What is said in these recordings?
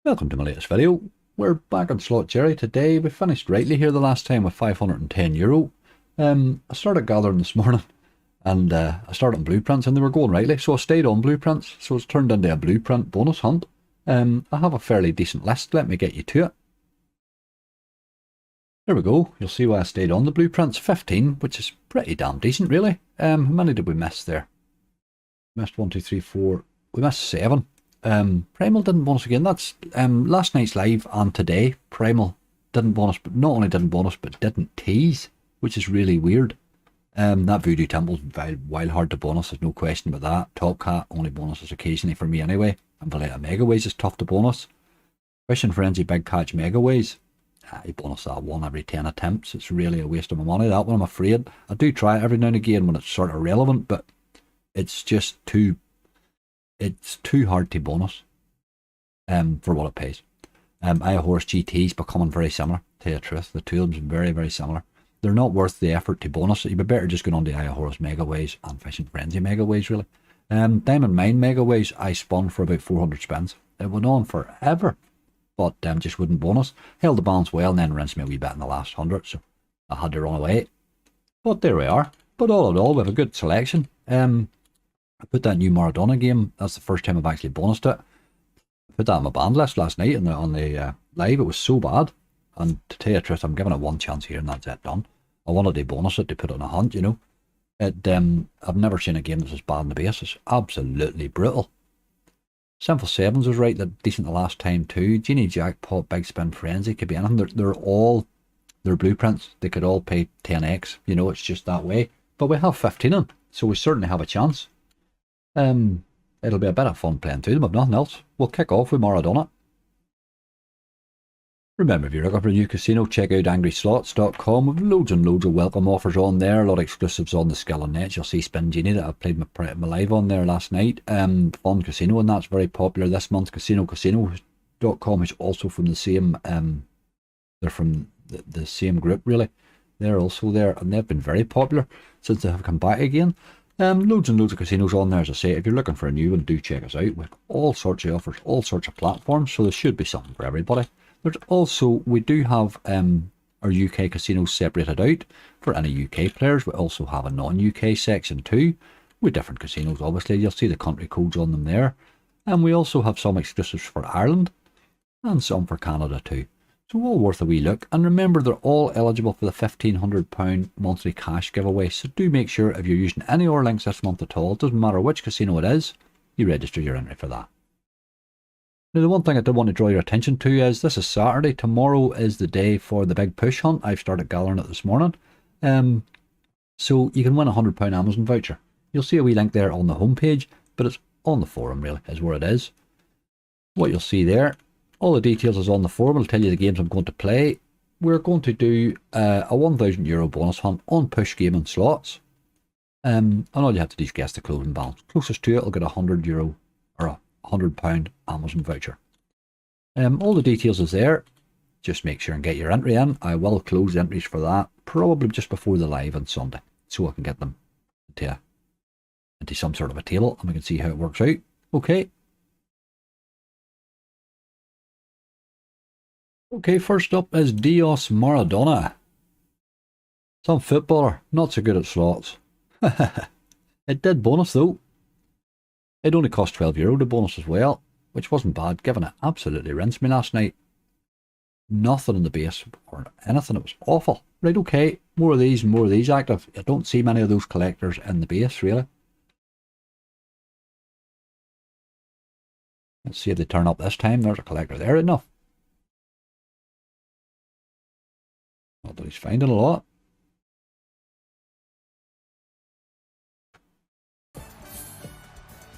Welcome to my latest video. We're back on Slot Jerry today. We finished rightly here the last time with €510. I started gathering this morning and I started on blueprints and they were going rightly, so I stayed on blueprints, so it's turned into a blueprint bonus hunt. I have a fairly decent list. Let me get you to it. There we go. You'll see why I stayed on the blueprints. 15, which is pretty damn decent really. How many did we miss there? Missed 1, 2, 3, 4. We missed 7. Primal didn't bonus again. That's last night's live and today. Primal didn't bonus, but not only didn't bonus, but didn't tease, which is really weird. That Voodoo Temple's wild hard to bonus, there's no question about that. Top Cat only bonuses occasionally for me anyway. And Ra Megaways is tough to bonus. Fishing Frenzy Big Catch Megaways. I bonus that one every 10 attempts. It's really a waste of my money. That one I'm afraid. I do try it every now and again when it's sort of relevant, but it's just too hard to bonus for what it pays. I Horse GT's becoming very similar, to tell you the truth. The two of them are very, very similar. They're not worth the effort to bonus. You'd be better just going on the Horse Megaways and Fishing Frenzy Megaways, really. Diamond Mine Megaways, I spun for about 400 spins. It went on forever, but just wouldn't bonus. Held the balance well and then rinsed me a wee bit in the last 100, so I had to run away. But there we are. But all in all, we have a good selection. I put that new Maradona game. That's the first time I've actually bonused it. I put that on my banned list last night on the live. It was so bad. And to tell you the truth, I'm giving it one chance here and that's it done. I wanted to bonus it to put it on a hunt, you know. I've never seen a game that's as bad on the base. It's absolutely brutal. Sinful 7's was right, that decent the last time too. Genie, Jackpot, Big Spin, Frenzy, could be anything. They're blueprints. They could all pay 10x. You know, it's just that way. But we have 15 in, so we certainly have a chance. It'll be a bit of fun playing through them if nothing else. We'll kick off with Maradona. Remember, if you're looking for a new casino, check out angryslots.com. We've loads and loads of welcome offers on there. A lot of exclusives on the Skill and Net. You'll see Spin Genie that I played my live on there last night. Fun Casino, and that's very popular this month. Casino.com is also from the same. They're from the same group really. They're also there, and they've been very popular since they have come back again. Loads and loads of casinos on there, as I say. If you're looking for a new one, do check us out. With all sorts of offers, all sorts of platforms, so there should be something for everybody. There's also, we do have our UK casinos separated out for any UK players. We also have a non-UK section too, with different casinos obviously. You'll see the country codes on them there. And we also have some exclusives for Ireland and some for Canada too. So all worth a wee look. And remember, they're all eligible for the £1,500 monthly cash giveaway. So do make sure if you're using any of our links this month at all, it doesn't matter which casino it is, you register your entry for that. Now the one thing I did want to draw your attention to is this is Saturday. Tomorrow is the day for the big push hunt. I've started gathering it this morning. So you can win a £100 Amazon voucher. You'll see a wee link there on the homepage, but it's on the forum really, is where it is. What you'll see there, all the details is on the forum. It'll tell you the games I'm going to play. We're going to do a €1,000 bonus hunt on push game and slots. And all you have to do is guess the closing balance. Closest to it will get €100 or a £100 Amazon voucher. All the details is there. Just make sure and get your entry in. I will close the entries for that probably just before the live on Sunday, so I can get them into some sort of a table and we can see how it works out. Okay. Okay, first up is Dios Maradona. Some footballer, not so good at slots. It did bonus though. It only cost €12 to bonus as well, which wasn't bad, given it absolutely rinsed me last night. Nothing in the base or anything, it was awful. Right, okay, more of these and more of these active. I don't see many of those collectors in the base, really. Let's see if they turn up this time. There's a collector there enough. Not that he's finding a lot.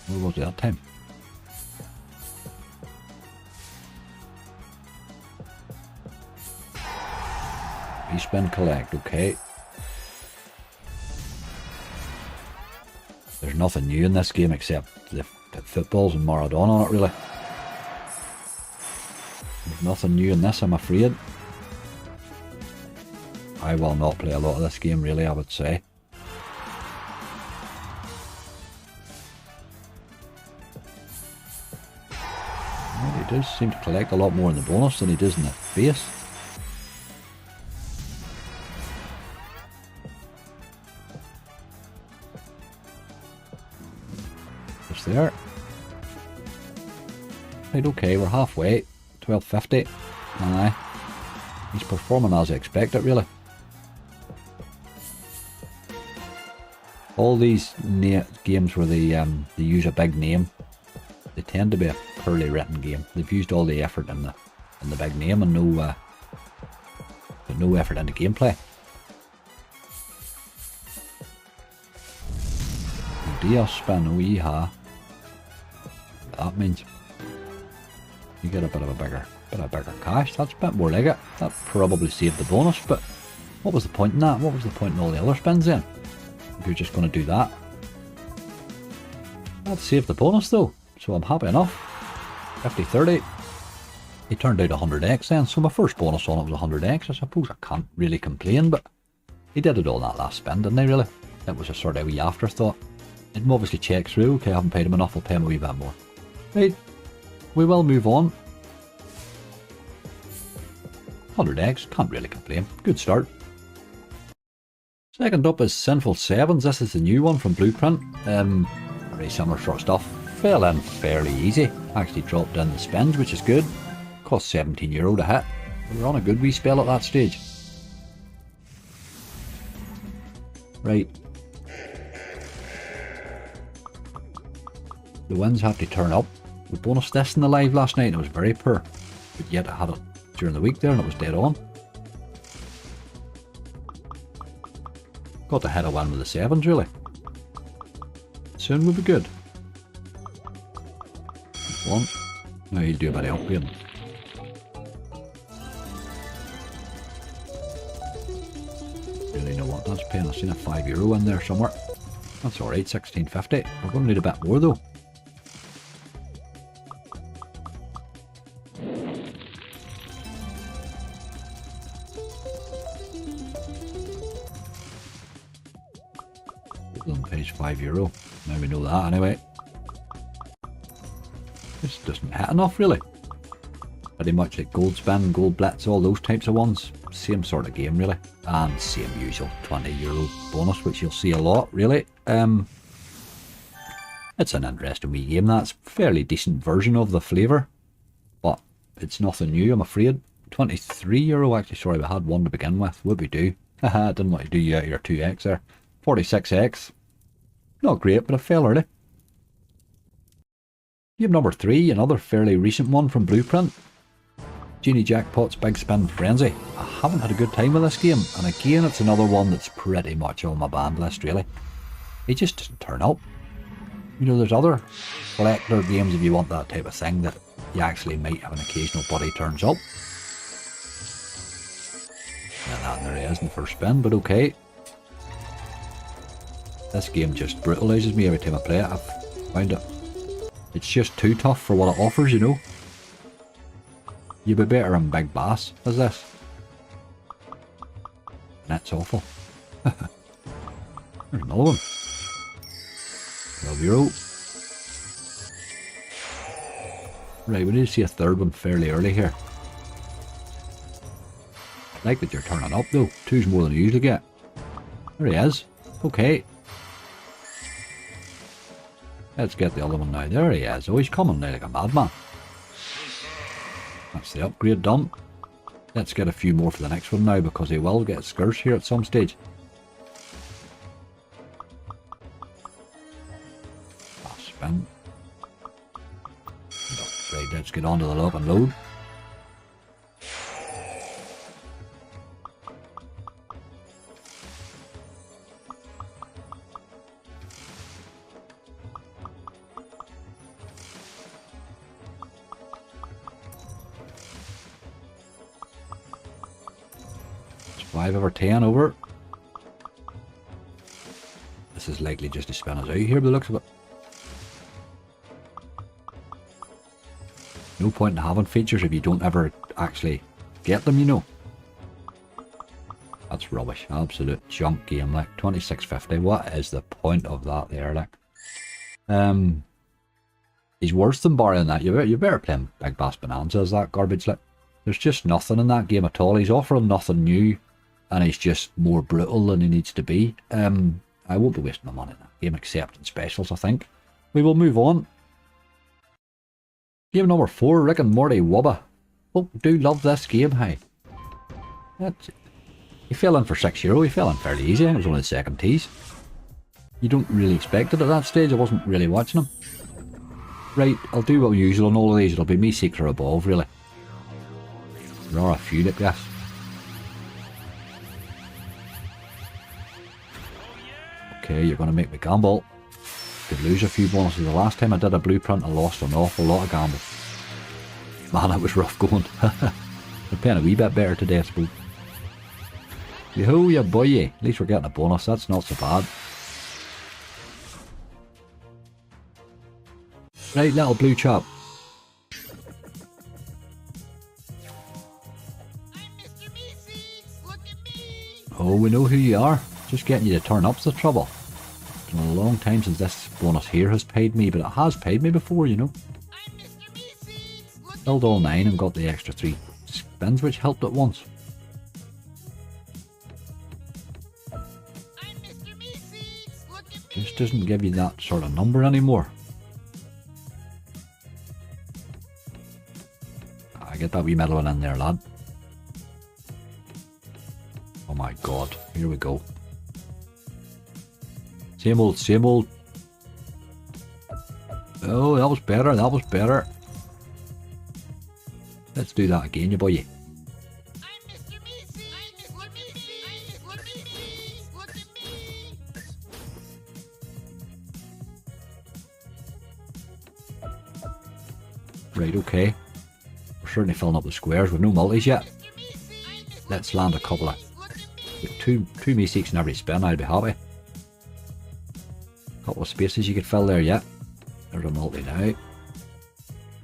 Where was it that time? Respin collect, okay. There's nothing new in this game except the footballs and Maradona on it, really. There's nothing new in this, I'm afraid. I will not play a lot of this game, really, I would say. he does seem to collect a lot more in the bonus than he does in the base. Just there. Right, okay, we're halfway. 1250. Aye. He's performing as I expected, really. All these games where they use a big name, they tend to be a poorly written game. They've used all the effort in the big name and no effort into gameplay. Dios Maradona. That means you get a bit of a bigger cash. That's a bit more like it. That probably saved the bonus, but what was the point in that? What was the point in all the other spins then? If you're just going to do that. That saved the bonus though, so I'm happy enough. 50-30. He turned out 100x then, so my first bonus on it was 100x. I suppose I can't really complain, but he did it all that last spin, didn't he really? It was a sort of wee afterthought. It obviously checks through. Okay, I haven't paid him enough, I'll pay him a wee bit more. Right, we will move on. 100x, can't really complain. Good start. Second up is Sinful 7's. This is the new one from Blueprint. Very similar sort of stuff. Fell in fairly easy. Actually dropped in the spins, which is good. Cost €17 to hit. We were on a good wee spell at that stage. Right. The wins have to turn up. We bonused this in the live last night and it was very poor. But yet I had it during the week there and it was dead on. Got to hit a win with the 7's really. Soon we'll be good. One. Now you do a bit of upgrading. Really know what that's paying. I've seen a €5 in there somewhere. That's alright, 16.50. We're going to need a bit more though. Pays €5. Now we know that anyway. This doesn't hit enough really. Pretty much like Gold Spin, Gold Blitz, all those types of ones. Same sort of game really. And same usual €20 bonus, which you'll see a lot really. It's an interesting wee game. That's a fairly decent version of the flavour. But it's nothing new, I'm afraid. €23 actually, sorry, we had one to begin with. What we do? Haha, didn't want to do you out your 2x there. 46x. Not great, but it fell early. Game number 3, another fairly recent one from Blueprint. Genie Jackpot's Big Spin Frenzy. I haven't had a good time with this game, and again it's another one that's pretty much on my banned list really. It just doesn't turn up. You know, there's other collector games if you want that type of thing that you actually might have an occasional buddy turns up. And there he is in the first spin, but okay. This game just brutalises me every time I play it. I've found it. It's just too tough for what it offers, you know. You'd be better in Big Bass as this. That's awful. There's another one. €12. Right, we need to see a third one fairly early here. I like that you're turning up though. 2's more than you usually get. There he is. Okay. Let's get the other one now. There he is. Oh, he's coming now like a madman. That's the upgrade done. Let's get a few more for the next one now because he will get scarce here at some stage. Last spin. Right, let's get on to the lock and load. It's 5 over 10 over. This is likely just to spin us out here by the looks of it. No point in having features if you don't ever actually get them, you know. That's rubbish. Absolute junk game, like 26.50. What is the point of that there, like? He's worse than Barry in that. You better play him Big Bass Bonanza as that garbage. Like, there's just nothing in that game at all. He's offering nothing new, and he's just more brutal than he needs to be. I won't be wasting my money in that game except in specials, I think. We will move on. Game number 4, Rick and Morty Wubba. Oh, do love this game, hey. He fell in for €6. He fell in fairly easy. It was only the second tease. You don't really expect it at that stage. I wasn't really watching him. Right, I'll do what usual on all of these. It'll be me 6 or above, really. There are a few like this. Okay, you're going to make me gamble. Could lose a few bonuses. The last time I did a blueprint, I lost an awful lot of gamble. Man, that was rough going. We're playing a wee bit better today, I suppose. Yo-ho, ya boy. At least we're getting a bonus. That's not so bad. Right, little blue chap. Oh, we know who you are. Just getting you to turn up's the trouble. It's been a long time since this bonus here has paid me, but it has paid me before, you know. Filled all 9 and got the extra 3 spins, which helped at once. Just doesn't give you that sort of number anymore. I get that wee medal one in there, lad. Oh my god, here we go. Same old, same old. Oh, that was better, that was better. Let's do that again, you boy. Right, okay. We're certainly filling up the squares with no multis yet. Let's land a couple of... Two me seeks in every spin, I'd be happy. Couple of spaces you could fill there yet. There's a multi now. You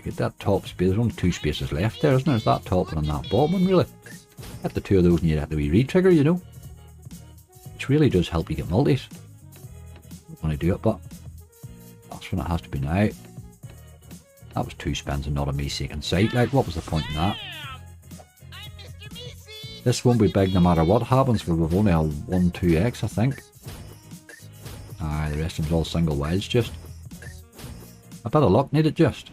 get that top space, there's only 2 spaces left there, isn't there? There's that top one and that bottom one, really. Get the 2 of those and you get the wee re-trigger, you know. Which really does help you get multis. Don't want to do it, but that's when it has to be now. That was 2 spins and not a me seeking sight. Like, what was the point in that? This won't be big no matter what happens, because we've only a 1-2x, I think. Aye, the rest of them's all single wilds just. A bit of luck needed just.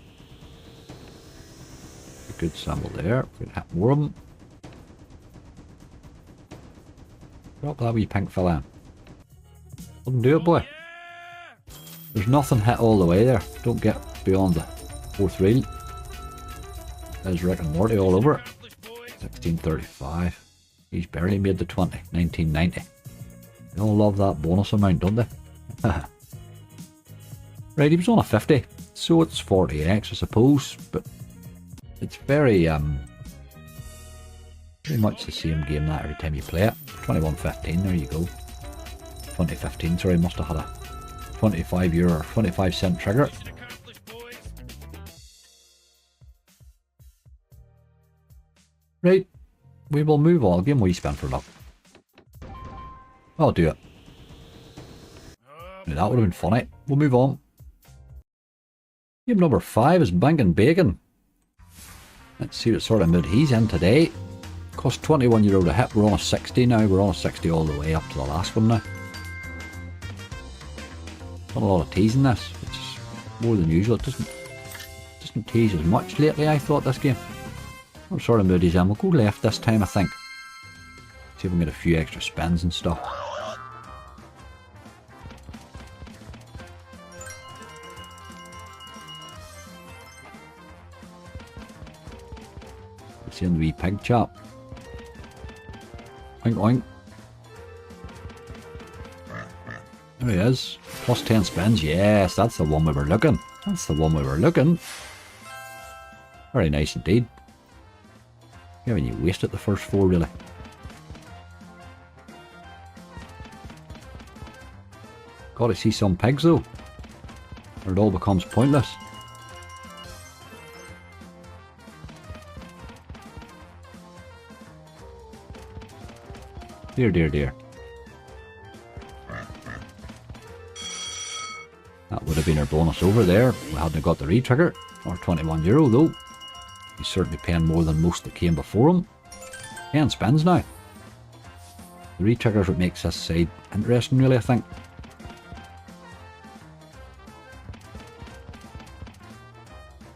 A good symbol there. We could hit more of them. Drop that wee pink fella in. Wouldn't do it, boy. There's nothing hit all the way there. Don't get beyond the 4th reel. There's Rick and Morty all over it. 1635. He's barely made the 20. 1990. They all love that bonus amount, don't they? Right, he was on a 50, so it's 40x, I suppose, but it's very much the same game that every time you play it. 2115, there you go. 2015, sorry, must have had a €25 or 25-cent trigger. Right, we will move on. Game we spend for luck. I'll do it. That would have been funny. We'll move on. Game number 5 is Bankin Bacon. Let's see what sort of mood he's in today. Cost €21 to hit. We're on a 60 now. We're on a 60 all the way up to the last one now. Done a lot of teasing this, which is more than usual. It doesn't tease as much lately, I thought, this game. What sort of mood he's in? We'll go left this time, I think. See if we can get a few extra spins and stuff. Seeing the wee pig chap. Oink oink. There he is. Plus 10 spins. Yes, that's the one we were looking. That's the one we were looking. Very nice indeed. Yeah, when you wasted the first 4, really. Gotta see some pigs though, or it all becomes pointless. Dear, dear, dear. That would have been our bonus over there. We hadn't got the re-trigger. Or €21 though. He's certainly paying more than most that came before him. 10 spins now. The re-trigger's what makes this side interesting really, I think.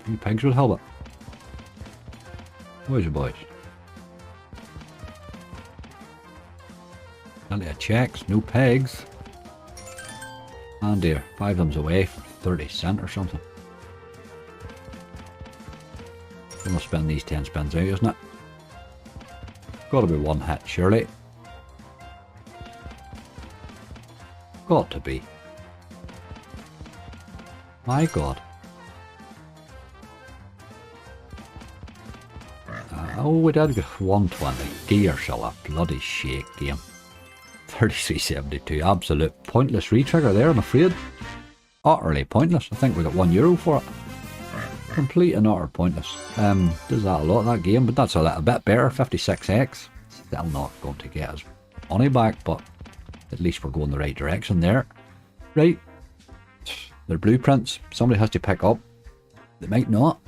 Any pigs would help it. Where's your boys? Plenty of checks, no pegs. And there, 5 of them's away for 30 cents or something. Gonna spend these 10 spins out, isn't it? Gotta be one hit, surely. Got to be. My god. Oh, we did get 120. Dear shall a bloody shake game. 33.72. Absolute pointless re-trigger there, I'm afraid. Utterly pointless. I think we got €1 for it. Complete and utter pointless. Does that a lot, that game, but that's a little bit better. 56x. Still not going to get us money back, but at least we're going the right direction there. Right. They're blueprints. Somebody has to pick up. They might not.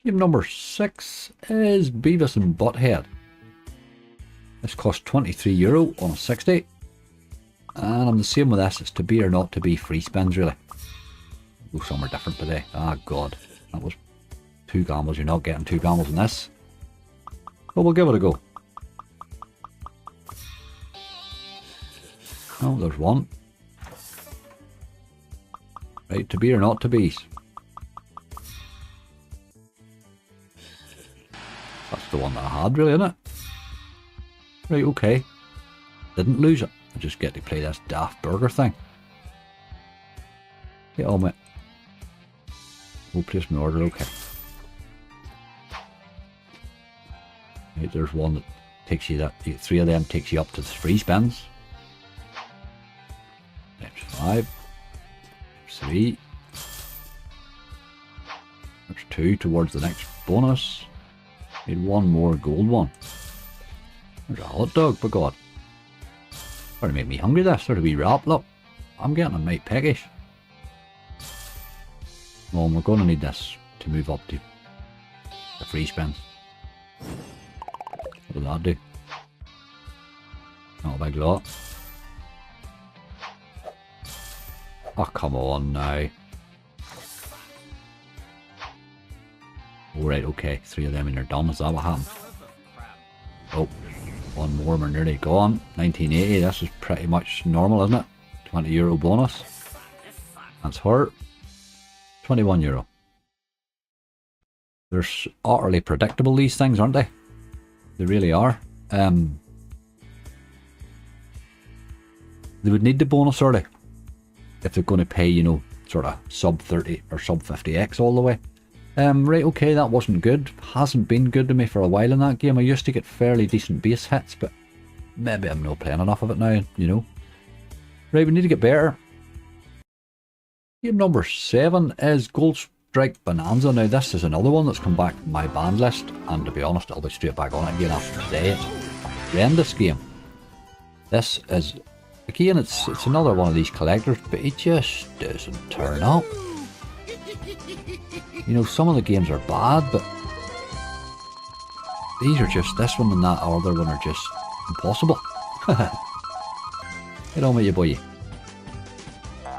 Game number 6 is Beavis and Butthead. This costs €23 on a 60. And I'm the same with this. It's to be or not to be free spins, really. Go somewhere different today. Ah, God. That was 2 gambles. You're not getting 2 gambles in this. But we'll give it a go. Oh, there's one. Right, to be or not to be. That's the one that I had, really, isn't it? Right, okay. Didn't lose it. I just get to play this daft burger thing. Get on with it. We'll place my order, okay. Right, there's one that takes you that. 3 of them takes you up to the free spins. There's 5. 3. There's 2 towards the next bonus. Need 1 more gold one. There's a hot dog, by God. Better make me hungry this, there's a wee wrap, look. I'm getting a mite peckish. Well, we're going to need this to move up to the free spins. What does that do? Not a big lot. Oh, come on now. Alright, okay. 3 of them and you're done. Is that what happened? Oh, 1 more, we're nearly gone. 1980, this is pretty much normal, isn't it? €20 bonus. That's hurt. €21. They're utterly predictable, these things, aren't they? They really are. They would need the bonus early if they're going to pay, you know, sort of sub 30 or sub 50x all the way. Right, okay, that wasn't good. Hasn't been good to me for a while in that game. I used to get fairly decent base hits, but maybe I'm not playing enough of it now, you know. Right, we need to get better. Game number 7 is Gold Strike Bonanza. Now, this is another one that's come back from my banned list, and to be honest, I'll be straight back on it again after today. It's a horrendous game. This is, again, it's another one of these collectors, but it just doesn't turn up. You know, some of the games are bad, but these are just, this one and that other one are just impossible. Get on with you, boy.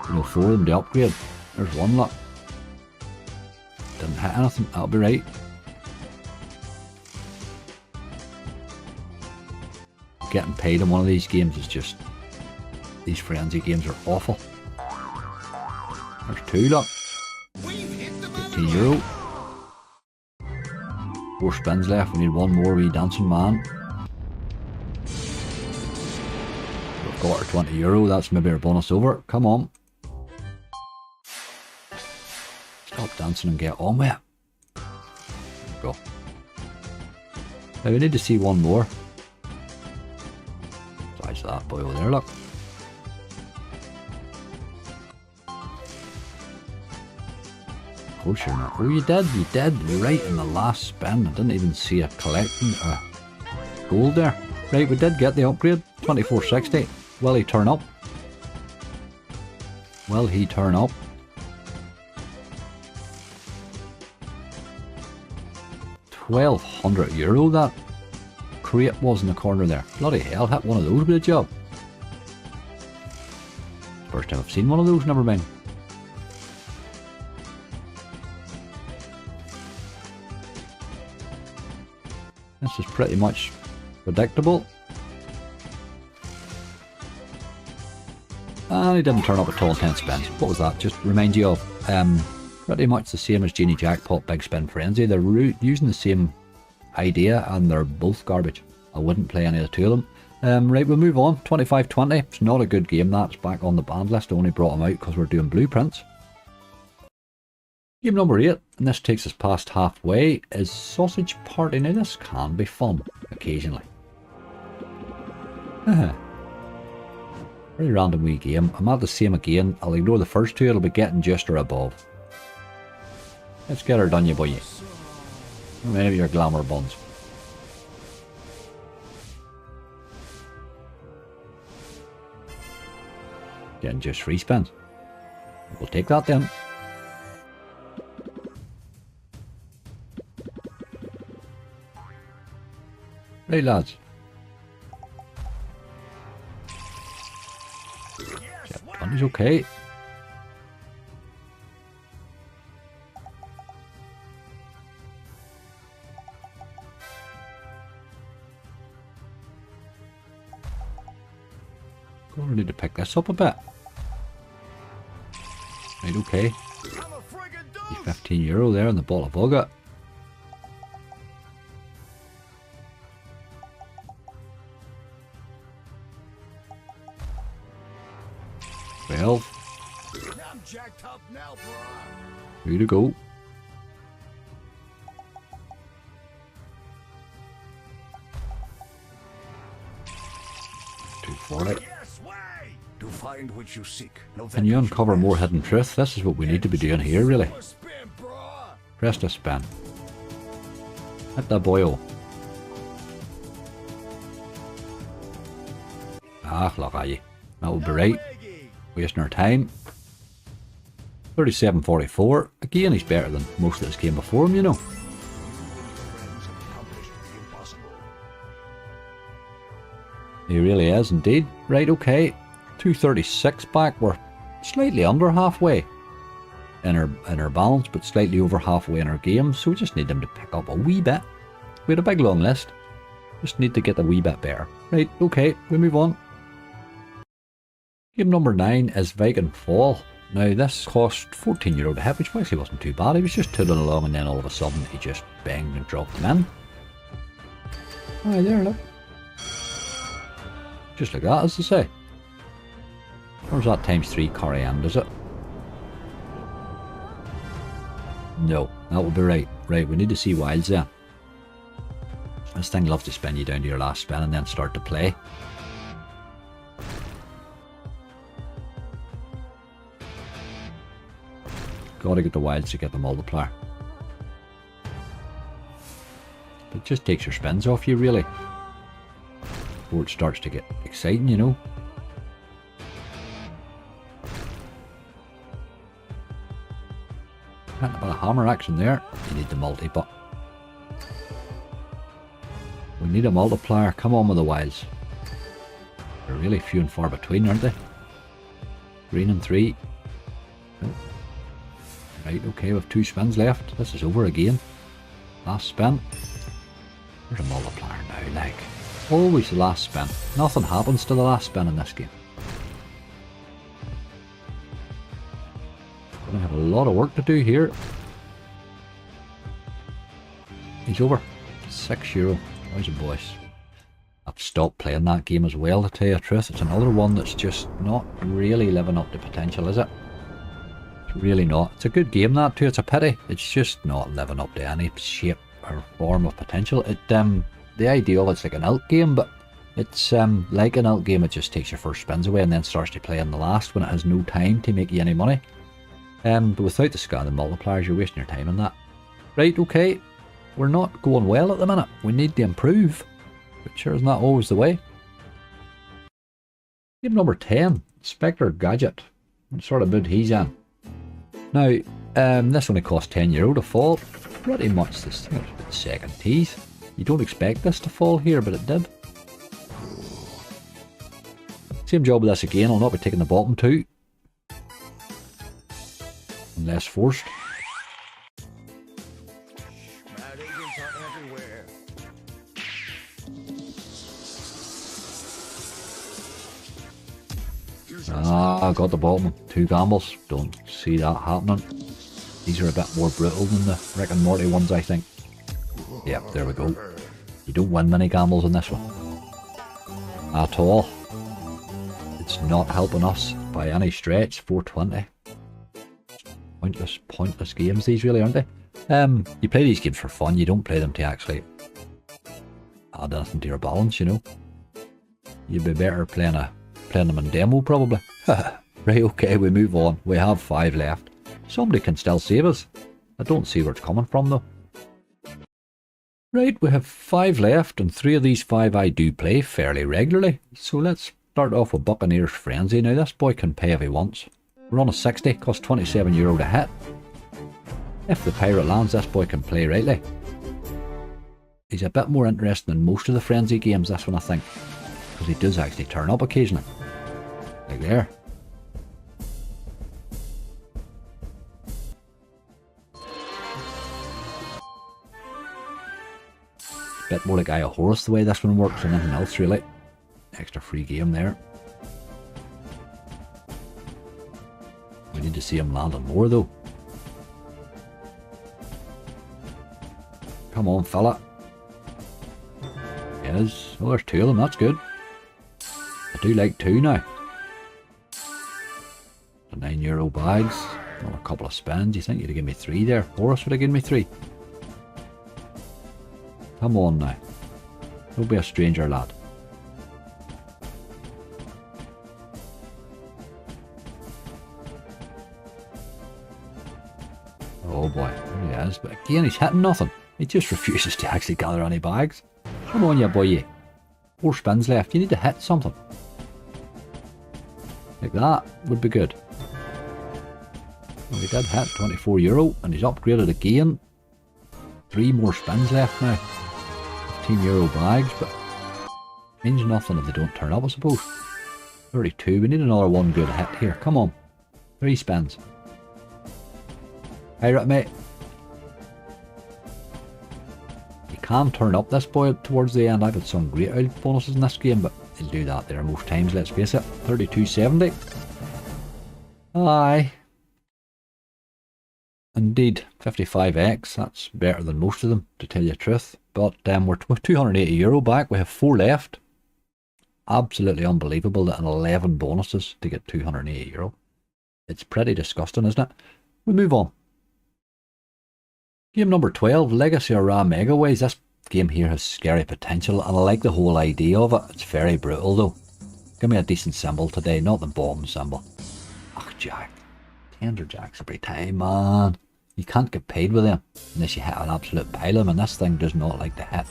You know, 4 of them to upgrade. There's 1 luck. Didn't hit anything, that'll be right. Getting paid in one of these games is just, these frenzy games are awful. There's 2 luck. €15. 4 spins left, we need 1 more wee dancing man. We've got our €20, that's maybe our bonus over. Come on. Stop dancing and get on with it. There we go. Now we need to see 1 more. Besides that boy over there, look. Of course you're not. Oh, you did right in the last spin. I didn't even see a collecting gold there. Right, we did get the upgrade. 2460. Will he turn up? Will he turn up? €1,200 that crate was in the corner there. Bloody hell, hit one of those with a job. First time I've seen one of those, never mind. This is pretty much predictable. And he didn't turn up at all in 10 spins. What was that? Just remind you of pretty much the same as Genie, Jackpot, Big Spin Frenzy. They're using the same idea and they're both garbage. I wouldn't play any of the two of them. Right, we'll move on. 25-20. It's not a good game, that's back on the banned list. I only brought them out because we're doing blueprints. Game number 8, and this takes us past halfway, is Sausage Party. Now this can be fun, occasionally. Very random wee game. I'm at the same again. I'll ignore the first two, it'll be getting just or above. Let's get her done, you boy. Maybe your glamour buns. Getting just 3 spins. We'll take that then. Right, lads. Is okay. Gonna need to pick this up a bit. Right, okay. €15 there in the bottle of Wubba. Way to go. $240. Can you uncover more hidden truth? This is what we need to be doing here, really. Press the spin. Hit that boyo. Ah, look at you. That would be right. Wasting our time. 37.44. Again, he's better than most of this game before him, you know. He really is indeed. Right, okay. 236 back. We're slightly under halfway in our balance, but slightly over halfway in our game. So we just need them to pick up a wee bit. We had a big long list. Just need to get a wee bit better. Right, okay, we move on. Game number 9 is Viking Fall. Now this cost €14 to hit, which actually wasn't too bad. He was just tootling along and then all of a sudden he just banged and dropped them in. Aye, there, look. Just like that, as they say. Where's that ×3 carry end, is it? No, that would be right. Right, we need to see wilds then. This thing loves to spin you down to your last spin and then start to play. Gotta get the wilds to get the multiplier. It just takes your spins off you, really. Before it starts to get exciting, you know. Getting a bit of hammer action there. You need the multi, but we need a multiplier. Come on with the wilds. They're really few and far between, aren't they? Green and 3. Right, okay, we have 2 spins left. This is over again. Last spin. There's a multiplier now, like. Always the last spin. Nothing happens to the last spin in this game. Gonna have a lot of work to do here. He's over. €6. How's the boys? I've stopped playing that game as well, to tell you the truth. It's another one that's just not really living up to potential, is it? It's really not. It's a good game, that too. It's a pity. It's just not living up to any shape or form of potential. It the idea of it's like an alt game, but it's like an alt game. It just takes your first spins away and then starts to play in the last when it has no time to make you any money. But without the scan and multipliers, you're wasting your time on that. Right, okay. We're not going well at the minute. We need to improve. But sure, isn't that always the way? Game number 10, Spectre Gadget. What sort of mood he's in. Now, this only cost €10 to fall. Pretty much this thing. It's the second tease. You don't expect this to fall here, but it did. Same job with this again. I'll not be taking the bottom two. Unless forced. Ah, I got the bottom. 2 gambles. Don't see that happening. These are a bit more brutal than the Rick and Morty ones, I think. Yep, there we go. You don't win many gambles in this one. At all. It's not helping us by any stretch. 420. Pointless games these really, aren't they? You play these games for fun. You don't play them to actually add anything to your balance, you know. You'd be better playing them in demo, probably. Right, okay, we move on. We have 5 left. Somebody can still save us. I don't see where it's coming from, though. Right, we have 5 left, and 3 of these 5 I do play fairly regularly. So let's start off with Buccaneer's Frenzy. Now, this boy can pay if he wants. We're on a 60, costs €27 to hit. If the pirate lands, this boy can play rightly. He's a bit more interesting than most of the Frenzy games, this one, I think. Because he does actually turn up occasionally. Like there. Bit more like Eye of Horus the way this one works than anything else really. Extra free game there. We need to see him landing more though. Come on fella. Yes. Oh, there's 2 of them, that's good. I do like 2 now. The €9 bags. Well, a couple of spins. You think you'd have given me 3 there? Horus would have given me 3. Come on now. Don't be a stranger, lad. Oh boy, there he is. But again, he's hitting nothing. He just refuses to actually gather any bags. Come on, you boy. 4 spins left. You need to hit something. Like that would be good. Well, he did hit €24, and he's upgraded again. 3 more spins left now. €15 bags, but means nothing if they don't turn up, I suppose. 32. We need another 1 good hit here. Come on. 3 spins. Pirate mate. You can turn up this boy towards the end. I've had some great old bonuses in this game, but he'll do that there most times, let's face it. 32.70. Aye. Indeed, 55x, that's better than most of them, to tell you the truth. But we're €280 back, we have 4 left. Absolutely unbelievable that in 11 bonuses to get €280. It's pretty disgusting, isn't it? We move on. Game number 12, Legacy of Ra Megaways. This game here has scary potential, and I like the whole idea of it. It's very brutal though. Give me a decent symbol today, not the bomb symbol. Ugh, Jack. Tender jacks every time, man. You can't get paid with them unless you hit an absolute pile of them, and this thing does not like to hit.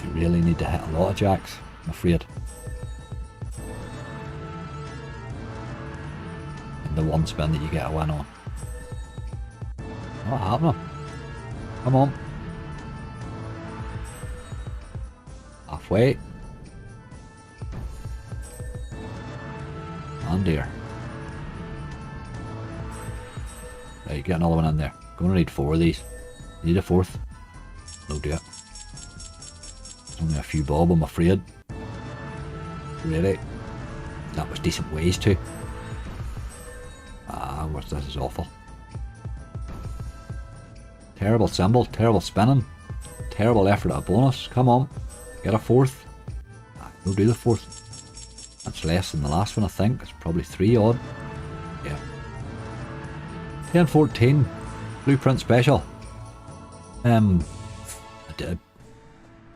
You really need to hit a lot of jacks, I'm afraid. And the 1 spin that you get a win on. Not happening. Come on. Halfway. And here. Right, get another one in there. Gonna need 4 of these. Need a 4th. No do it. Only a few bob, I'm afraid. Really? That was decent ways too. Ah, this is awful. Terrible symbol, terrible spinning. Terrible effort at a bonus. Come on. Get a 4th. We'll do the 4th. That's less than the last one, I think. It's probably 3 odd. Yeah. 10-14. Blueprint special.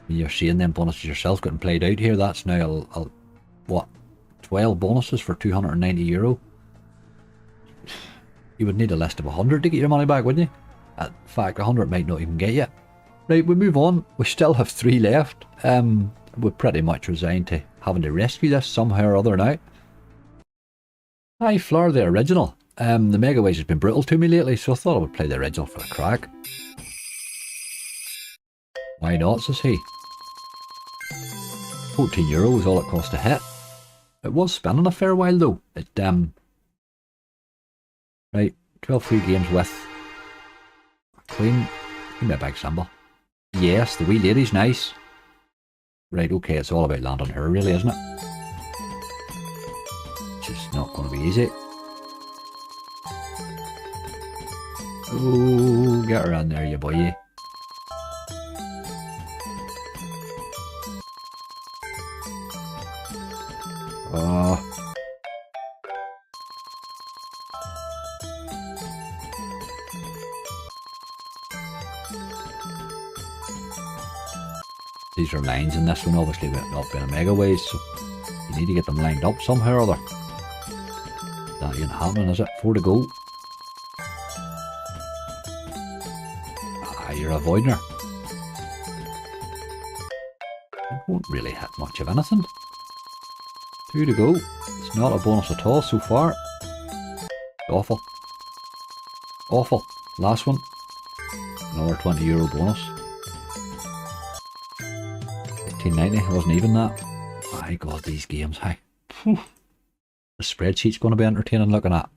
You're seeing them bonuses yourself getting played out here. That's now, what, 12 bonuses for €290. You would need a list of 100 to get your money back, wouldn't you? In fact, 100 might not even get you. Right, we move on. We still have 3 left. We're pretty much resigned to having to rescue this somehow or other now. Hi, Flower, the original. The Megaways has been brutal to me lately, so I thought I would play the original for a crack. Why not, says he. €14 is all it cost to hit. It was spinning a fair while though. It right, 12 free games with clean. Give me a big symbol. Yes, the wee lady's nice. Right, okay, it's all about landing her really, isn't it? Which is not going to be easy. Oh, get her in there, you boy. Oh. These are lines in this one, obviously, with not being a Megaways, so you need to get them lined up somehow or other. That ain't happening, is it? 4 to go. Ah, you're avoiding her. It won't really hit much of anything. 2 to go. It's not a bonus at all so far. Awful. Awful. Last one. Another €20 bonus. 18.90. Wasn't even that. My God, these games. Hi. The spreadsheet's going to be entertaining looking at.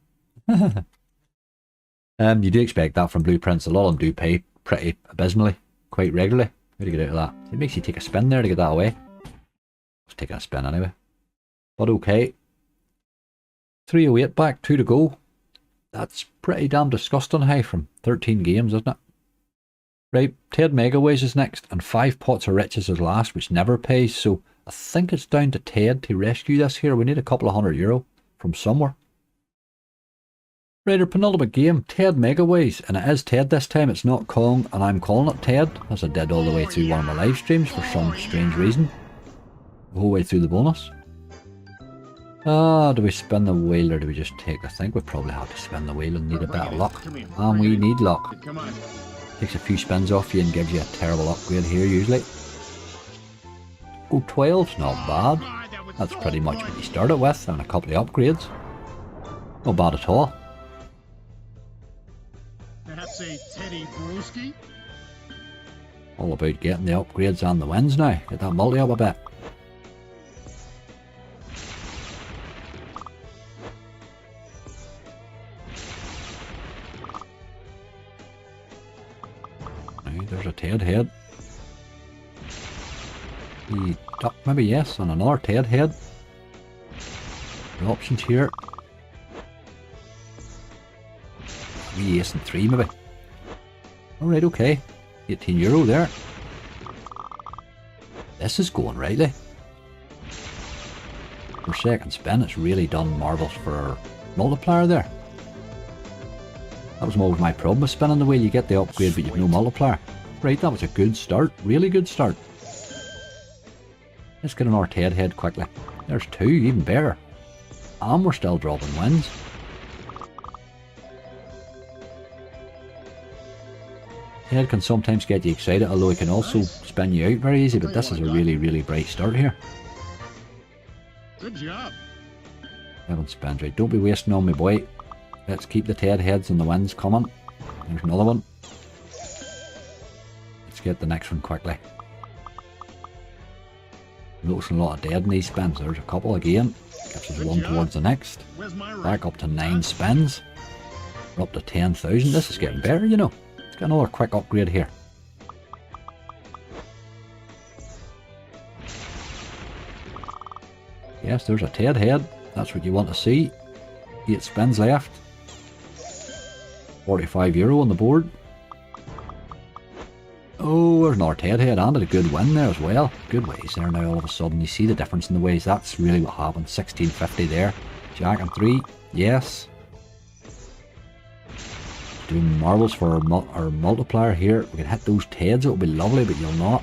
You do expect that from blueprints. A lot of them do pay pretty abysmally, quite regularly. How do you get out of that? It makes you take a spin there to get that away. I was taking a spin anyway. But okay. 308 back, 2 to go. That's pretty damn disgusting high from 13 games, isn't it? Right, Ted Megaways is next, and 5 pots of riches is last, which never pays, so I think it's down to Ted to rescue this here. We need a couple of €100 from somewhere. Right, our penultimate game, Ted Megaways, and it is Ted this time, it's not Kong, and I'm calling it Ted, as I did all the way through one of my live streams for some strange reason. The whole way through the bonus. Do we spin the wheel or do we just take? I think we probably have to spin the wheel and need a bit of luck. And we need luck. Takes a few spins off you and gives you a terrible upgrade here usually. Oh, 12's not bad. That's pretty much what you started with and a couple of upgrades. Not bad at all. Perhaps a Teddy Brewski? All about getting the upgrades and the wins now. Get that multi up a bit. There's a Ted head. The duck, maybe yes, and another Ted head. The options here. Wee ace and 3 maybe. Alright, okay. €18 there. This is going rightly. For second spin, it's really done marvels for our multiplier there. That was always my problem with spinning the wheel. You get the upgrade, but you've no multiplier. Right, that was a good start. Really good start. Let's get another Ted head quickly. There's 2, even better. And we're still dropping wins. Ted can sometimes get you excited, although it can also spin you out very easy, but this is a really, really bright start here. Good job. 7 spins, right. Don't be wasting on me, boy. Let's keep the Ted heads and the wins coming. There's another one. Let's get the next one quickly. Noticing a lot of dead in these spins. There's a couple again. Gives us one towards the next. Back up to 9 spins. We're up to 10,000. This is getting better, you know. Let's get another quick upgrade here. Yes, there's a Ted head. That's what you want to see. 8 spins left. €45 on the board. Oh, there's another Ted head and a good win there as well. Good ways there now all of a sudden. You see the difference in the ways. That's really what happened. 1650 there. Jack and 3. Yes. Doing marvels for our multiplier here. We can hit those Teds. It will be lovely, but you'll not.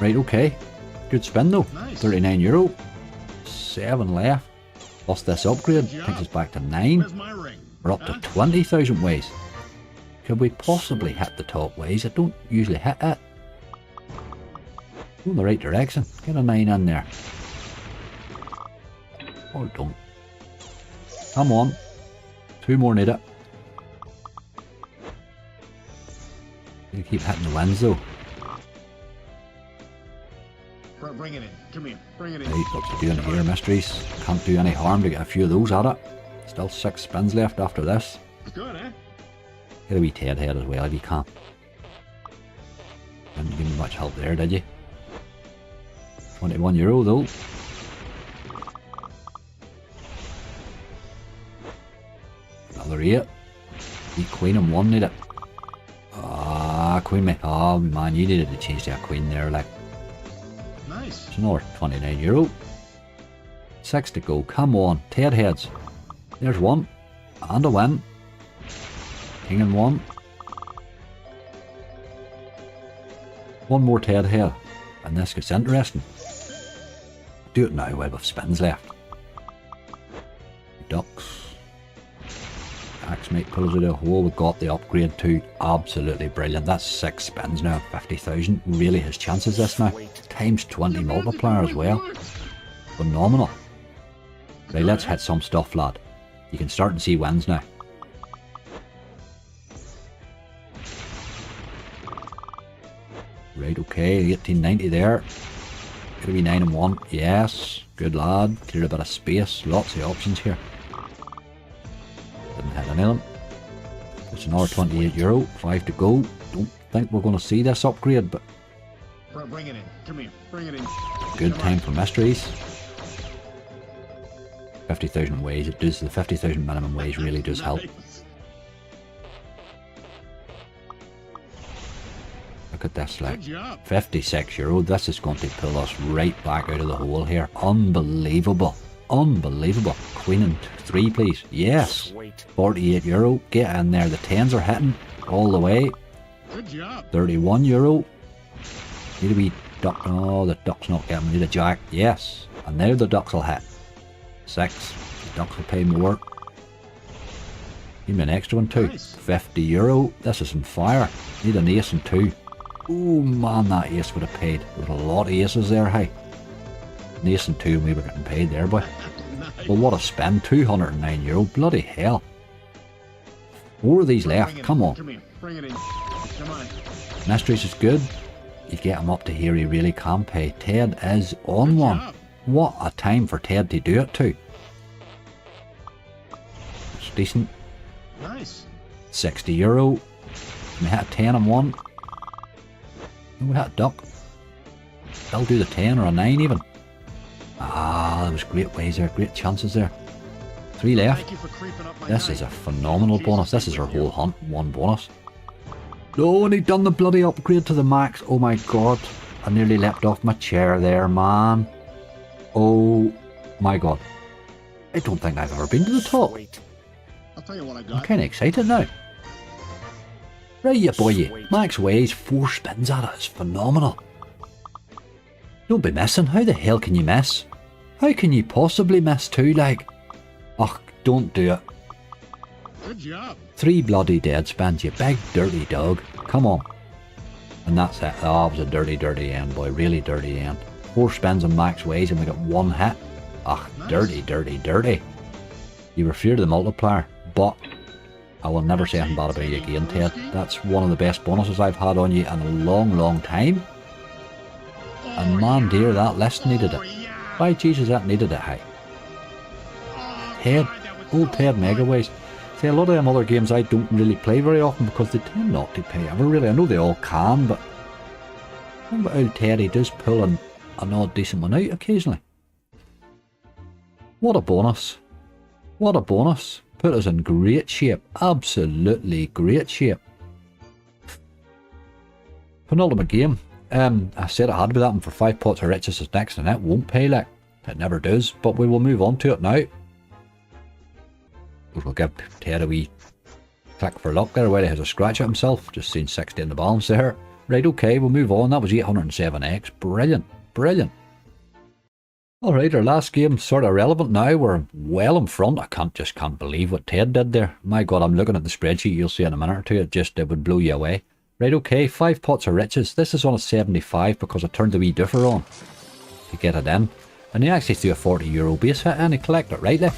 Right, okay. Good spin though. Nice. €39. 7 left. Plus this upgrade takes us back to 9. We're up to 20,000 ways. Could we possibly hit the top ways? I don't usually hit it. Go in the right direction. Get a 9 in there. Or don't. Come on. 2 more need it. You keep hitting the wins though. Bring it in. Come here. Bring it in. Right, what's he doing here, mysteries? Can't do any harm to get a few of those at it. Still 6 spins left after this. Good, eh? Get a wee Ted head as well if you can. Didn't give me much help there, did you? €21 though. Another 8. Beat queen and 1 need it. Ah, queen me. Oh man, you needed to change that queen there, like. Nice. It's another €29. 6 to go. Come on, Ted heads. There's 1. And a win. King and 1. 1 more Ted head. And this gets interesting. Do it now while we've spins left. Ducks. Axe might pull us out of the hole. We've got the upgrade too. Absolutely brilliant. That's 6 spins now. 50,000. Really his chances this now. Times 20 multiplier as well. Phenomenal. Right, let's hit some stuff, lad. You can start to see wins now. Right, okay. 1890 there. Could be 9 and 1. Yes. Good lad. Cleared a bit of space. Lots of options here. Didn't hit any of them. It's another €28. 5 to go. Don't think we're going to see this upgrade, but Bring it in. Come here. Bring it in. good time for mysteries. 50,000 ways. It does. The 50,000 minimum ways really does help. Nice. Look at this, like. Good job. €56. This is going to pull us right back out of the hole here. Unbelievable. Unbelievable. Queen and 3, please. Yes. €48. Get in there. The 10s are hitting all the way. Good job. €31. Need a wee duck. Oh, the duck's not getting. We need a jack. Yes. And now the ducks will hit. 6. The ducks will pay more. Give me an extra one too. Nice. €50. This is on fire. Need an ace and 2. Oh man, that ace would have paid. There was a lot of aces there, hey. An ace and 2 and we were getting paid there, boy. Nice. Well, what a spin. €209. Bloody hell. 4 of these left. Bring it Come in. on. Come here. Bring it in. Come on. Mysteries is good. You get him up to here, he really can pay. Ted is on Good one. job. What a time for Ted to do it too. It's decent. Nice. €60. We hit a 10 and 1. No, we hit a duck. They'll do the 10 or a 9 even. Ah, there was great ways there, great chances there. 3 left. Thank you for creeping up my This night. is a phenomenal bonus. This is our whole hunt. 1 bonus. No, and he done the bloody upgrade to the max. Oh my god. I nearly leapt off my chair there, man. Oh my god. I don't think I've ever been to the top. I'll tell you what I I'm got. kind of excited now. Right, you boy, you. Max Ways, 4 spins at it. It's phenomenal. Don't be missing. How the hell can you miss? How can you possibly miss 2, like? Ugh, don't do it. Good job. 3 bloody dead spins, you big dirty dog. Come on. And that's it. Oh, it was a dirty, dirty end, boy. Really dirty end. 4 spins on Max Ways and we got 1 hit. Ugh, Nice. dirty, dirty, dirty. You were feared of the multiplier, but I will never say anything bad about you again, Ted. That's one of the best bonuses I've had on you in a long, long time. And man dear, that list needed it. Yeah. By Jesus, that needed it, hey. Oh, Ted, God, that was old so Ted fun. Megaways. See, a lot of them other games I don't really play very often because they tend not to pay ever really. I know they all can, but remember old Ted, he does pull an odd decent one out occasionally. What a bonus. What a bonus. Put us in great shape. Absolutely great shape. Penultimate game. I said I had to be that one for 5 pots of riches is next and it won't pay like. It never does, but we will move on to it now. We'll give Ted a wee click for luck there while he has a scratch at himself. Just seen 60 in the balance there. Right, okay, we'll move on. That was 807x. Brilliant. Brilliant. Alright, our last game, sort of relevant now. We're well in front. I can't believe what Ted did there. My God, I'm looking at the spreadsheet. You'll see in a minute or two. It would blow you away. Right, okay, 5 pots of riches. This is on a 75 because I turned the wee doofer on to get it in. And he actually threw a €40 base hit and he collected it rightly.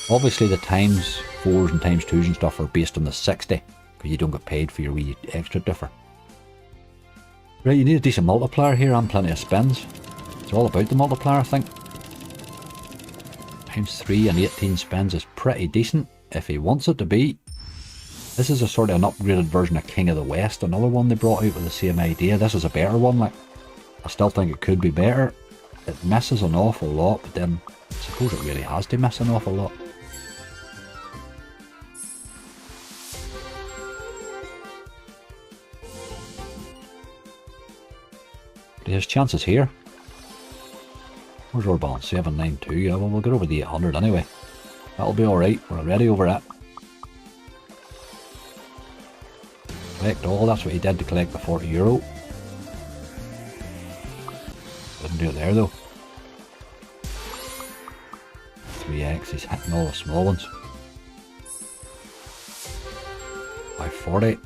Obviously the times 4s and times 2s and stuff are based on the 60 because you don't get paid for your wee extra doofer. Right, you need a decent multiplier here and plenty of spins. It's all about the multiplier, I think. Times 3 and 18 spins is pretty decent if he wants it to be. This is a sort of an upgraded version of King of the West, another one they brought out with the same idea. This is a better one, like. I still think it could be better. It misses an awful lot, but then I suppose it really has to miss an awful lot. But there's chances here. Where's our balance? 792. Yeah, well, we'll get over the 800 anyway. That'll be alright. We're already over it. Collect all. That's what he did to collect the €40. Didn't do it there though. 3x. He's hitting all the small ones. 540.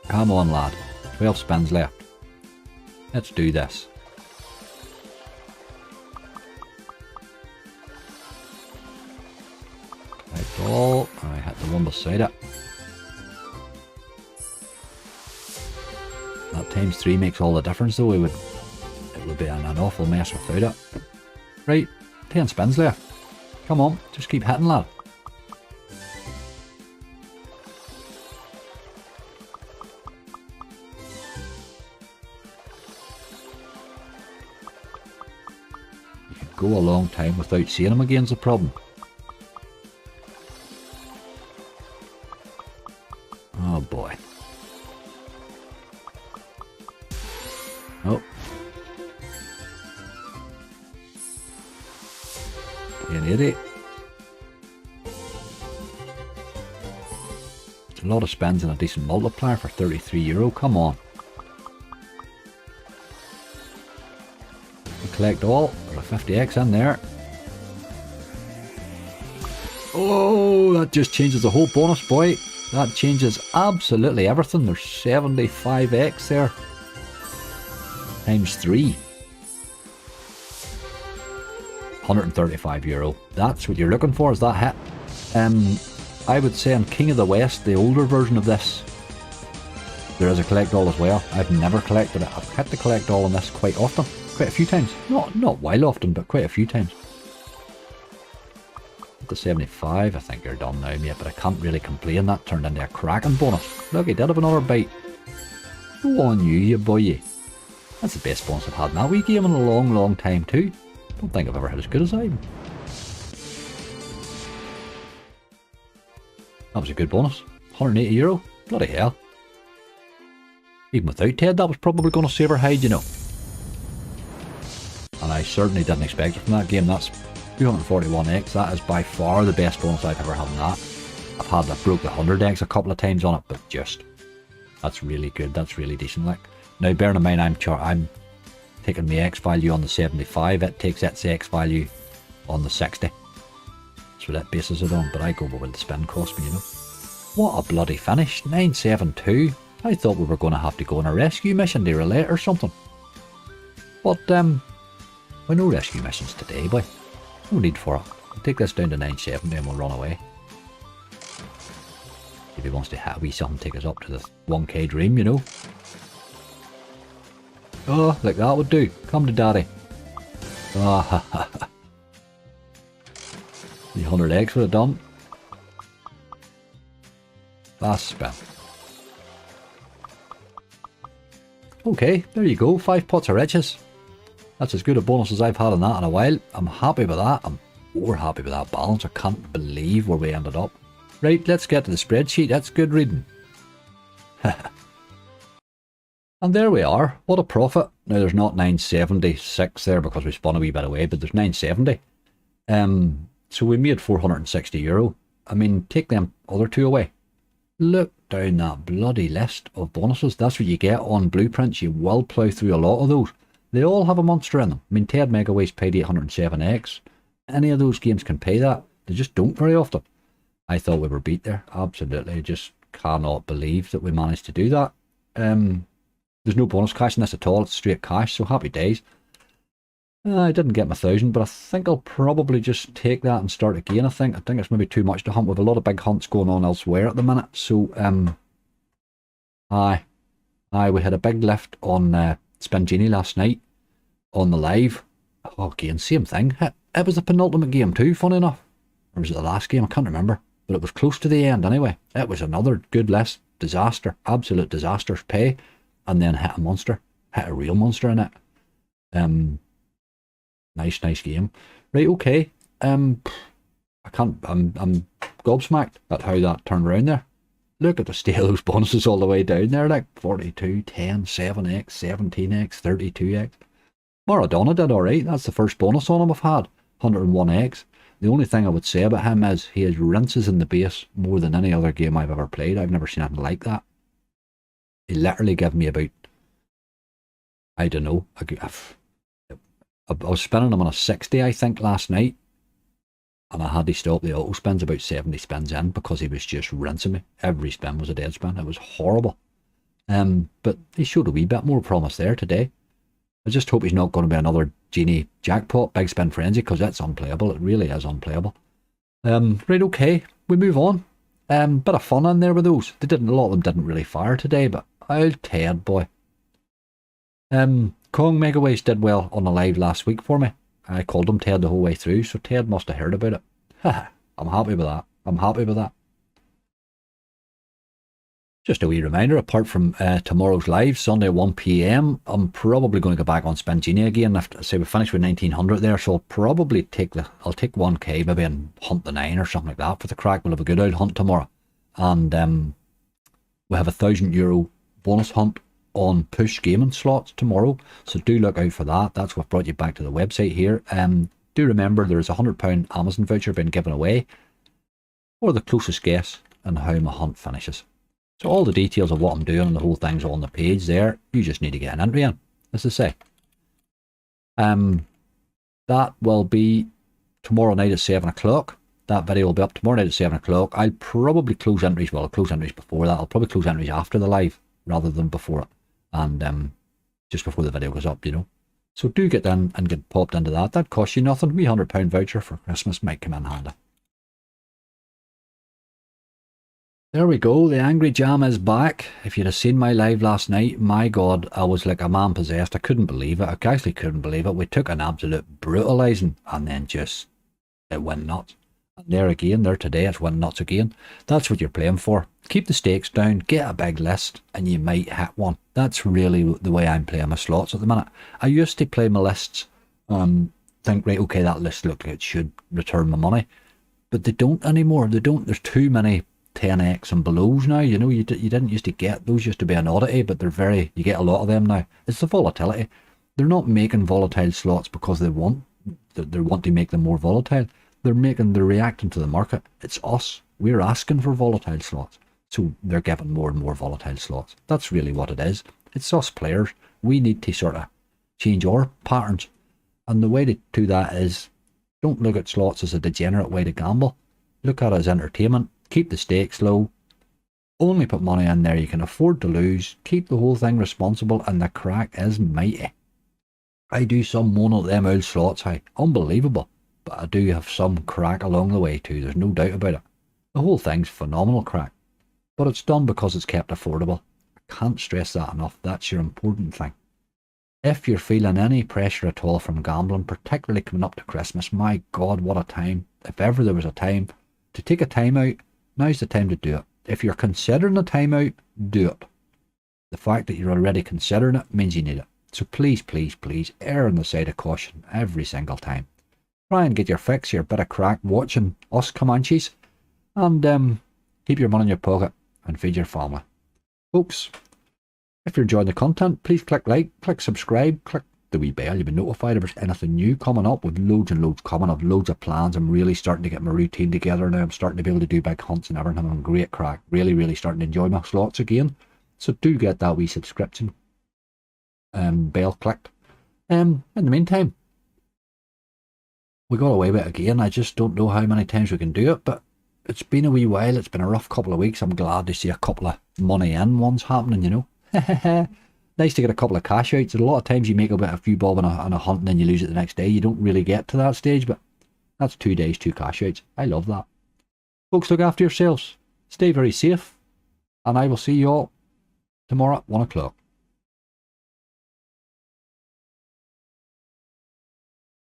Come on, lad. 12 spins left. Let's do this. All. I hit the one beside it. That times 3 makes all the difference though. It would be an awful mess without it. Right, 10 spins left. Come on, just keep hitting, lad. You could go a long time without seeing him again's the problem. Oh boy. Oh. 1080. It's a lot of spins and a decent multiplier for €33. Come on. We collect all. There's a 50x in there. Oh, that just changes the whole bonus, boy. That changes absolutely everything. There's 75x there. Times 3. €135. That's what you're looking for, is that hit. I would say in King of the West, the older version of this, there is a collect all as well. I've never collected it. I've had to collect all on this quite often. Quite a few times. Not while often, but quite a few times. The 75, I think you're done now, mate, but I can't really complain. That turned into a cracking bonus. Look, he did have another bite. Go on you boy. That's the best bonus I've had in that wee game in a long, long time too. Don't think I've ever had as good as I. That was a good bonus. €180. Bloody hell. Even without Ted, that was probably going to save her hide, you know. And I certainly didn't expect it from that game. That's 241x. That is by far the best bonus I've ever had in that. I've had that broke the 100x a couple of times on it, but just, that's really good. That's really decent. Like, now bearing in mind I'm taking my x value on the 75. It takes its x value on the 60. That's what it bases it on. But I go over what the spin cost me, you know. What a bloody finish. 972. I thought we were going to have to go on a rescue mission to relate or something. But well, no rescue missions today, boy. No need for it. We'll take this down to 970 and we'll run away. If he wants to have we something take us up to the 1k dream, you know. Oh, like that would do. Come to daddy. Ah, ha, ha, ha. The 100x would have done. Last spin. Okay, there you go. 5 pots of riches. That's as good a bonus as I've had on that in a while. I'm happy with that. I'm more happy with that balance. I can't believe where we ended up. Right, let's get to the spreadsheet. That's good reading. And there we are. What a profit. Now there's not 976 there because we spun a wee bit away, but there's 970. So we made €460. I mean, take them other two away. Look down that bloody list of bonuses. That's what you get on blueprints. You will plough through a lot of those. They all have a monster in them. I mean, Ted Megaways paid 807x. Any of those games can pay that. They just don't very often. I thought we were beat there. Absolutely. I just cannot believe that we managed to do that. There's no bonus cash in this at all. It's straight cash, so happy days. I didn't get my 1,000, but I think I'll probably just take that and start again. I think it's maybe too much to hunt. With a lot of big hunts going on elsewhere at the minute. So, we had a big lift on Spin Genie last night on the live. Oh, again, same thing. It was the penultimate game too, funny enough. Or was it the last game? I can't remember. But it was close to the end anyway. It was another good list. Disaster. Absolute disaster's pay. And then hit a monster. Hit a real monster in it. Nice game. Right, okay. I'm gobsmacked at how that turned around there. Look at the state of those bonuses all the way down there, like 42, 10, 7x, 17x, 32x. Maradona did alright. That's the first bonus on him I've had. 101x. The only thing I would say about him is he has rinses in the base more than any other game I've ever played. I've never seen anything like that. He literally gave me about, I don't know, I was spinning him on a 60, I think, last night. And I had to stop the auto spins about 70 spins in because he was just rinsing me. Every spin was a dead spin. It was horrible. But he showed a wee bit more promise there today. I just hope he's not going to be another Genie Jackpot Big Spin Frenzy, because it's unplayable. It really is unplayable. Right, okay. We move on. Bit of fun in there with those. A lot of them didn't really fire today, but I'll Ted, boy. Kong Megaways did well on the live last week for me. I called him Ted the whole way through, so Ted must have heard about it. I'm happy with that. I'm happy with that. Just a wee reminder, apart from tomorrow's live, Sunday at 1 PM, I'm probably going to go back on Spin Genie again. After, say we finished with 1900 there, so I'll probably take 1k maybe and hunt the 9 or something like that for the crack. We'll have a good old hunt tomorrow. And we have a €1,000 bonus hunt on push gaming slots tomorrow, so do look out for that. That's what brought you back to the website here. Do remember there is a £100 Amazon voucher being given away for the closest guess and how my hunt finishes. So all the details of what I'm doing and the whole thing's on the page there. You just need to get an entry in, as I say. That will be tomorrow night at 7 o'clock. That video will be up tomorrow night at 7 o'clock. I'll probably close entries. Well, I'll close entries before that. I'll probably close entries after the live rather than before it. And just before the video goes up, you know. So do get in and get popped into that. That costs you nothing. Wee £100 voucher for Christmas might come in handy. There we go. The Angry Jam is back. If you'd have seen my live last night, my God, I was like a man possessed. I couldn't believe it. I actually couldn't believe it. We took an absolute brutalising and then just, it went nuts. And there today, it's went nuts again. That's what you're playing for. Keep the stakes down, get a big list, and you might hit one. That's really the way I'm playing my slots at the minute. I used to play my lists, think, right, okay, that list looks like it should return my money. But they don't anymore. They don't. There's too many 10x and belows now. You know, you didn't used to get those. Used to be an oddity, but you get a lot of them now. It's the volatility. They're not making volatile slots because they want to make them more volatile. They're reacting to the market. It's us. We're asking for volatile slots, so they're giving more and more volatile slots. That's really what it is. It's us players. We need to sort of change our patterns, and the way to do that is don't look at slots as a degenerate way to gamble. Look at it as entertainment. Keep the stakes low. Only put money in there you can afford to lose. Keep the whole thing responsible, and the crack is mighty. I do some one of them old slots, unbelievable. But I do have some crack along the way too, there's no doubt about it. The whole thing's phenomenal crack. But it's done because it's kept affordable. I can't stress that enough. That's your important thing. If you're feeling any pressure at all from gambling, particularly coming up to Christmas, my God, what a time. If ever there was a time to take a time out, now's the time to do it. If you're considering a time out, do it. The fact that you're already considering it means you need it. So please, please, please, err on the side of caution every single time. Try and get your fix, your bit of crack watching us Comanches, and keep your money in your pocket and feed your family. Folks, if you're enjoying the content, please click like, click subscribe, click the wee bell. You'll be notified if there's anything new coming up. With loads and loads coming. I've loads of plans. I'm really starting to get my routine together now. I'm starting to be able to do big hunts and everything. I'm great crack. Really, really starting to enjoy my slots again. So do get that wee subscription bell clicked. In the meantime, we got away with it again. I just don't know how many times we can do it, but it's been a wee while. It's been a rough couple of weeks. I'm glad to see a couple of money in ones happening, you know. Nice to get a couple of cash outs. A lot of times you make a few bob on a hunt and then you lose it the next day. You don't really get to that stage, but that's 2 days, 2 cash outs. I love that. Folks, look after yourselves. Stay very safe. And I will see you all tomorrow at 1 o'clock.